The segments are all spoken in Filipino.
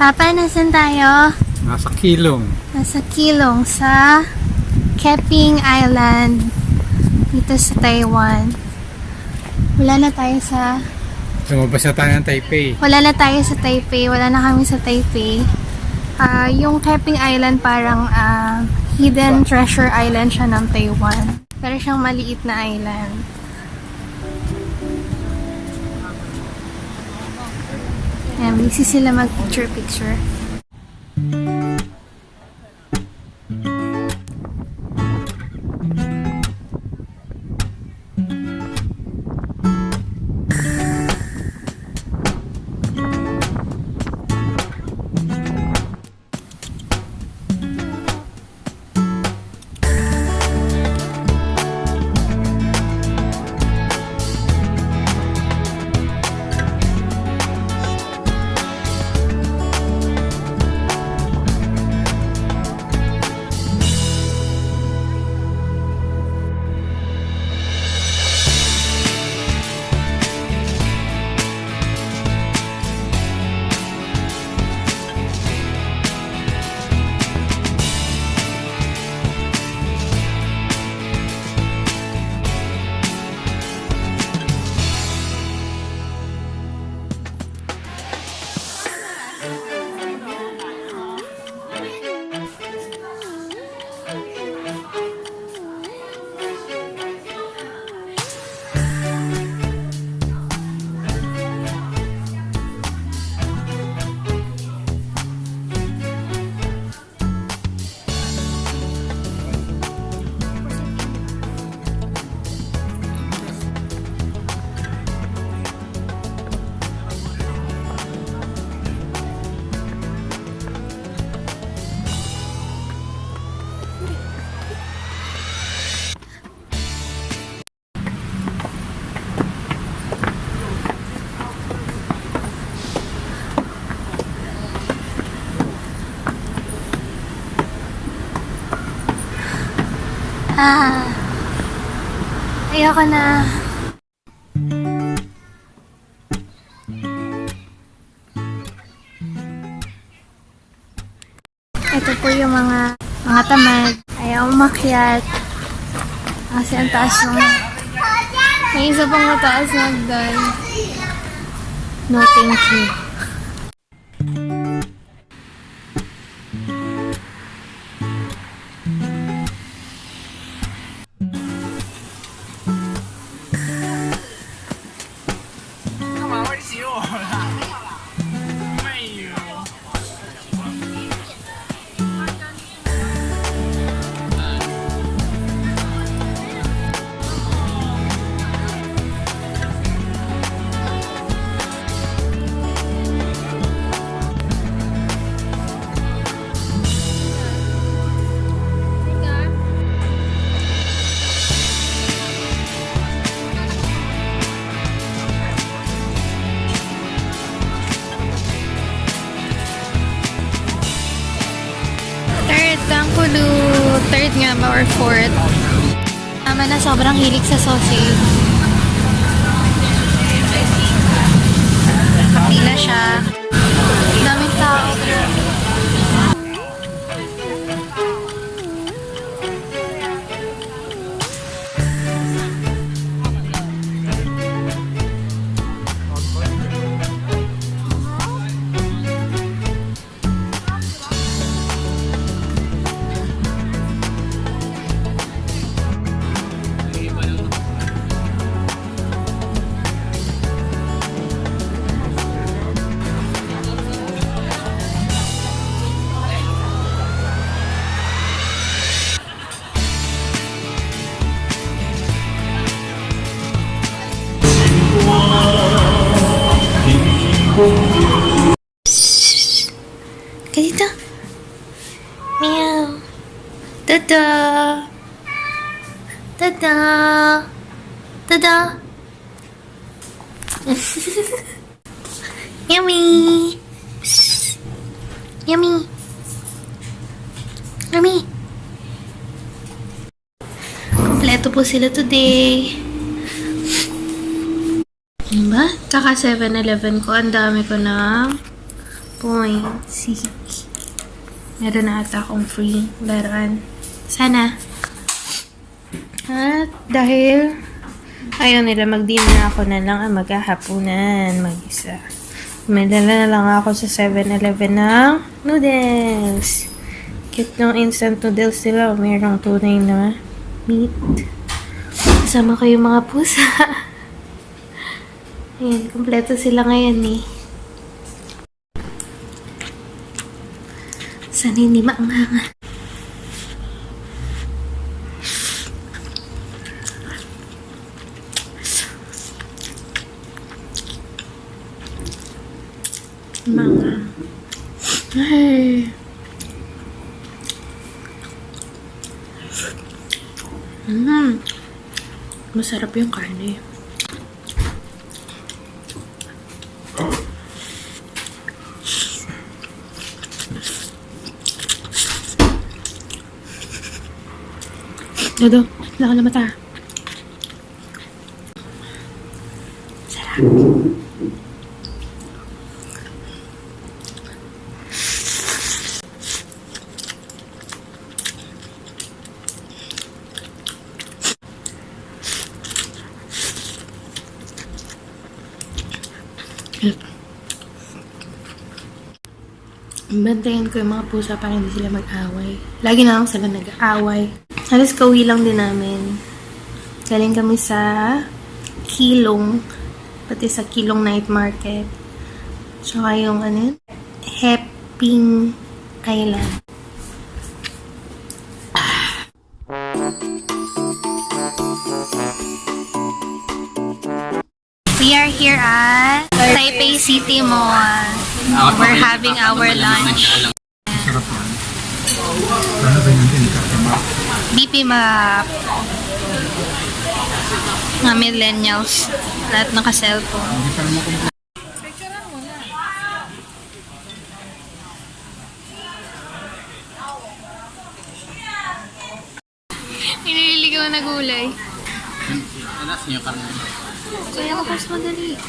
Papa, nasan tayo? Nasa Keelung. Nasa Keelung sa Heping Island dito sa Taiwan. Wala na tayo sa... Lumabas na tayo ng Taipei. Wala na tayo sa Taipei. Wala na kami sa Taipei. Yung Heping Island parang hidden treasure island siya ng Taiwan. Pero siyang maliit na island. Ayan, busy sila mag-picture-picture. Ayoko na. Ito po yung mga tamad. Ayaw umakyat. Kasi ang taas ng... May isa pang mataas na hagdan. No thank you. Third nga ba or fourth. Tama na, sobrang hilig sa sausage. Kapila siya. Daming tao. Ganito. Meow. Tada. Tada. Tada. Yummy. Yummy. Yummy. Kompleto po sila today. Diba? Kaka 7-Eleven ko, ang dami ko ng points. Meron na ata akong free laruan. Sana. At dahil ayaw nila mag-dinner, ako na lang ang maghahapunan mag-isa. May dala na lang ako sa 7-Eleven ng noodles. Cute ng instant noodles nila. Mayroong tunay na meat. Kasama ko yung mga pusa. Ayan, kompleto sila ngayon eh. Sana hindi maanghanga. Mga. Ay. Masarap yung karne. Dodo, wala ka na mata. Sarap. Bantayan ko yung mga pusa para hindi sila mag-away. Lagi na lang sila nag-aaway. Halos kauwi lang din namin. Galing kami sa Keelung. Pati sa Keelung Night Market. Tsaka yung ano yun? Heping Island. We are here at Taipei City Mall. We're having our lunch. Sarap yan. Ano ba yun din? BP map. Mga millennials. Lahat naka-cellphone. Hindi pa naman kung Inililigaw na gulay. Alas niyo karne. Kaya ako mas madali.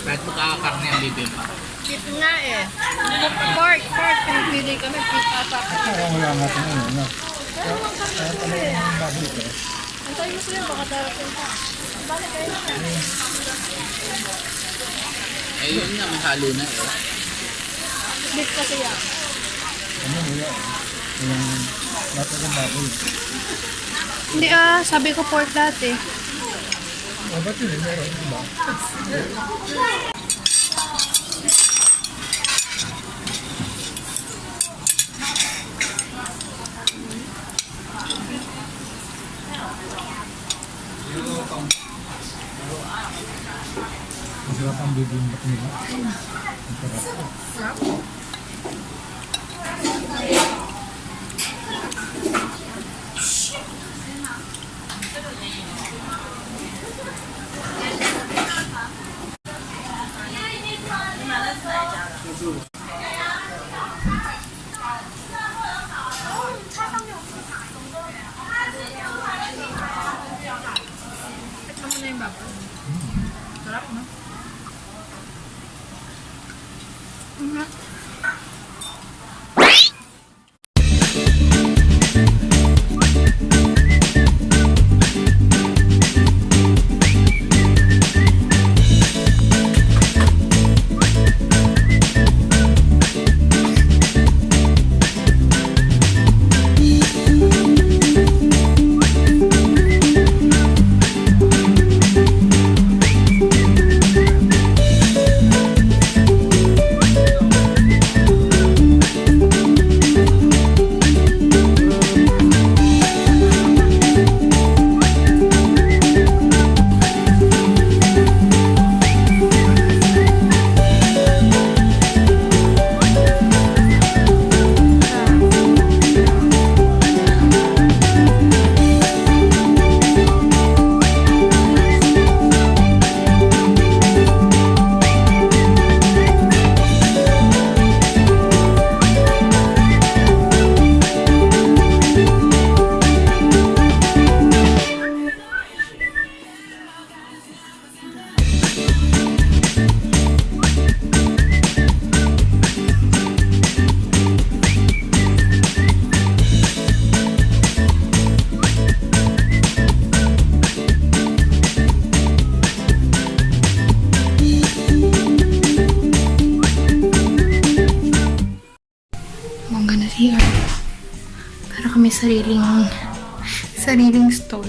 Kahit magkakakarne ang bibig pa. Dito nga eh. Pork. Pinipili kami. Pipapa. Wala nga ito ngayon. Ano? Antayin mo sila. Baka darating pa. Balik kayo na. Eh yun nga, may halo na eh. Beef kasi yan. Ano wala eh. Yung lahat ng baboy. Hindi sabi ko pork dati. O ba't yun? Meron ba? Masarap ang bibimbap nila. Masarap. Ito mo na yung baba. Sarap, no? CR. Para kami sariling stall.